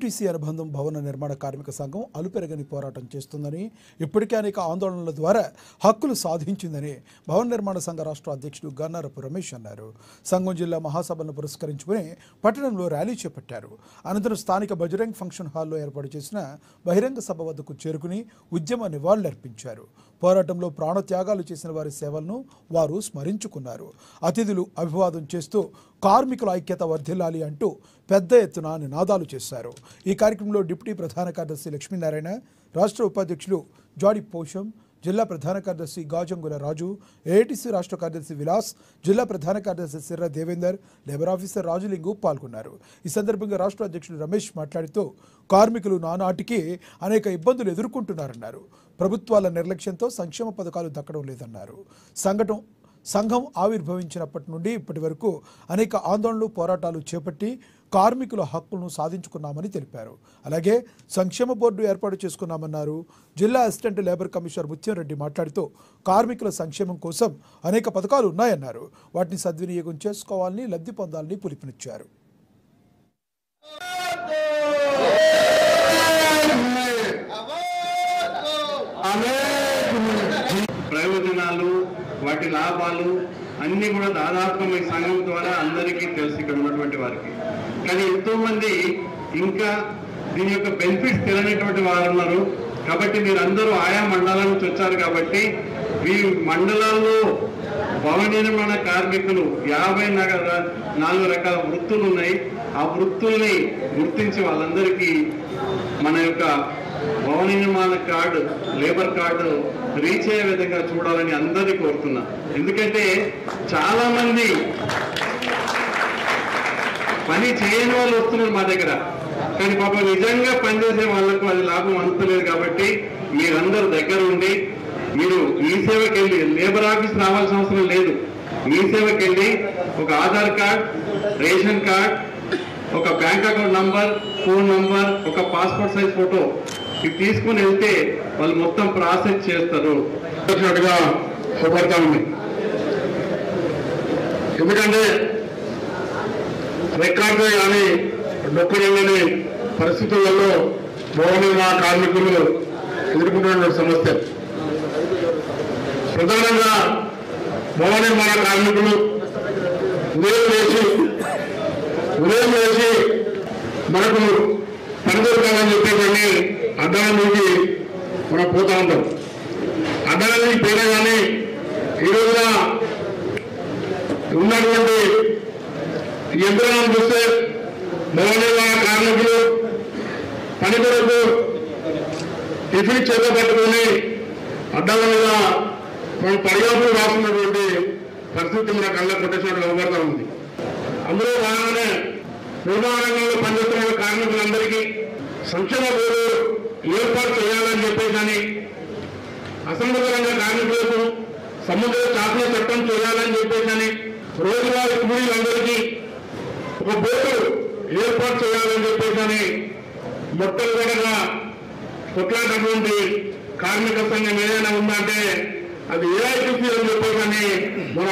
TC అనుబంధం భవన నిర్మాణ కార్మిక సంఘం అలుపెరగని పోరాటం చేస్తుందని, ఇప్పటికే అనేక ఆందోళనల ద్వారా హక్కులు సాధించిందని భవన నిర్మాణ సంఘ రాష్ట్ర అధ్యక్షుడు గన్నారపు రమేష్ అన్నారు. సంఘం జిల్లా మహాసభను పురస్కరించుకుని పట్టణంలో ర్యాలీ చేపట్టారు. అనంతరం స్థానిక బజరంగ్ ఫంక్షన్ హాల్లో ఏర్పాటు చేసిన బహిరంగ సభ వద్దకు చేరుకుని ఉద్యమ నివాళులర్పించారు. పోరాటంలో ప్రాణత్యాగాలు చేసిన వారి సేవలను వారు స్మరించుకున్నారు. అతిథులు అభివాదం చేస్తూ కార్మికుల ఐక్యత వర్ధిల్లాలి అంటూ పెద్ద ఎత్తున నినాదాలు చేశారు. ఈ కార్యక్రమంలో డిప్యూటీ ప్రధాన కార్యదర్శి లక్ష్మీనారాయణ, రాష్ట్ర ఉపాధ్యక్షులు జాడి పోషం, జిల్లా ప్రధాన కార్యదర్శి గాజంగుల రాజు, ఏఐటీసీ రాష్ట్ర కార్యదర్శి విలాస్, జిల్లా ప్రధాన కార్యదర్శి సిర్ర దేవేందర్, లేబర్ ఆఫీసర్ రాజులింగు పాల్గొన్నారు. ఈ సందర్భంగా రాష్ట్ర అధ్యక్షుడు రమేష్ మాట్లాడుతూ కార్మికులు నానాటికి అనేక ఇబ్బందులు ఎదుర్కొంటున్నారన్నారు. ప్రభుత్వాల నిర్లక్ష్యంతో సంక్షేమ పథకాలు దక్కడం లేదన్నారు. సంఘం ఆవిర్భవించినప్పటి నుండి ఇప్పటి వరకు అనేక ఆందోళనలు, పోరాటాలు చేపట్టి కార్మికుల హక్కులను సాధించుకున్నామని తెలిపారు. అలాగే సంక్షేమ బోర్డు ఏర్పాటు చేసుకున్నామన్నారు. జిల్లా అసిస్టెంట్ లేబర్ కమిషనర్ ముత్యం రెడ్డి మాట్లాడుతూ కార్మికుల సంక్షేమం కోసం అనేక పథకాలు ఉన్నాయన్నారు. వాటిని సద్వినియోగం చేసుకోవాలని, లబ్ధి పొందాలని పిలుపునిచ్చారు. ప్రయోజనాలు, వాటి లాభాలు అన్నీ కూడా దాదాపు మీ సంఘం ద్వారా అందరికీ తెలుసు ఇక్కడ ఉన్నటువంటి వారికి. కానీ ఎంతోమంది ఇంకా దీని యొక్క బెనిఫిట్స్ తెలియనటువంటి వారు ఉన్నారు. కాబట్టి మీరందరూ ఆయా మండలాల నుంచి వచ్చారు. కాబట్టి మీ మండలాల్లో భవన నిర్మాణ కార్మికులు 54 రకాల వృత్తులు ఉన్నాయి. ఆ వృత్తుల్ని గుర్తించి వాళ్ళందరికీ మన యొక్క భవన నిర్మాణ కార్డు, లేబర్ కార్డు రీచ్ అయ్యే విధంగా చూడాలని అందరినీ కోరుతున్నా. ఎందుకంటే చాలా మంది పని చేయని వాళ్ళు వస్తున్నారు మా దగ్గర. కానీ పాప నిజంగా పనిచేసే వాళ్ళకు అది లాభం అందుతలేదు. కాబట్టి మీరందరూ దగ్గర ఉండి మీరు మీ సేవకి వెళ్ళి లేబర్ ఆఫీస్ రావాల్సిన అవసరం లేదు. మీ సేవకి వెళ్ళి ఒక ఆధార్ కార్డ్, రేషన్ కార్డ్, ఒక bank account number, phone number, ఒక పాస్పోర్ట్ సైజ్ ఫోటో ఇది తీసుకుని వెళ్తే వాళ్ళు మొత్తం ప్రాసెస్ చేస్తారు. ఉంది. ఎందుకంటే రికార్డు కానీ డొక్కులేని పరిస్థితులలో భవన నిర్మాణ కార్మికులు ఎదుర్కొంటున్న సమస్య. ప్రధానంగా భవన నిర్మాణ కార్మికులు ఉదయం వేసి మనకు పని దొరకాలని చెప్పేసి అడ్డాల నుంచి మనం పోతా ఉంటాం. అడ్డాల నుంచి పోయినా కానీ ఈ రోజున ఉన్నటువంటి యంత్రాలను చూస్తే భవన నిర్మాణ కార్మికులు పని కొరకు టిఫిన్ చేత పట్టుకొని అడ్డాల మీద మనం పర్యాప్తం రాస్తున్నటువంటి పరిస్థితి మన కళ్ళ కొట్టేసినట్టు అవబడతా ఉంది. అందులో భాగంగానే నిర్మాణ రంగంలో పనిచేస్తున్న కార్మికులందరికీ సంక్షేమ బోర్డు ఏర్పాటు చేయాలని చెప్పేసి, అసంఘటిత రంగ కార్మికులకు సముద్ర శాసన చట్టం చేయాలని చెప్పేసి, రోజువారీ కూలీలందరికీ ఒక బోర్డు ఏర్పాటు చేయాలని చెప్పేసి మొట్టమొదటిగా కొట్లాడినటువంటి కార్మిక సంఘం ఏదైనా ఉందంటే అది ఏఐటీసీ అని చెప్పేసి మన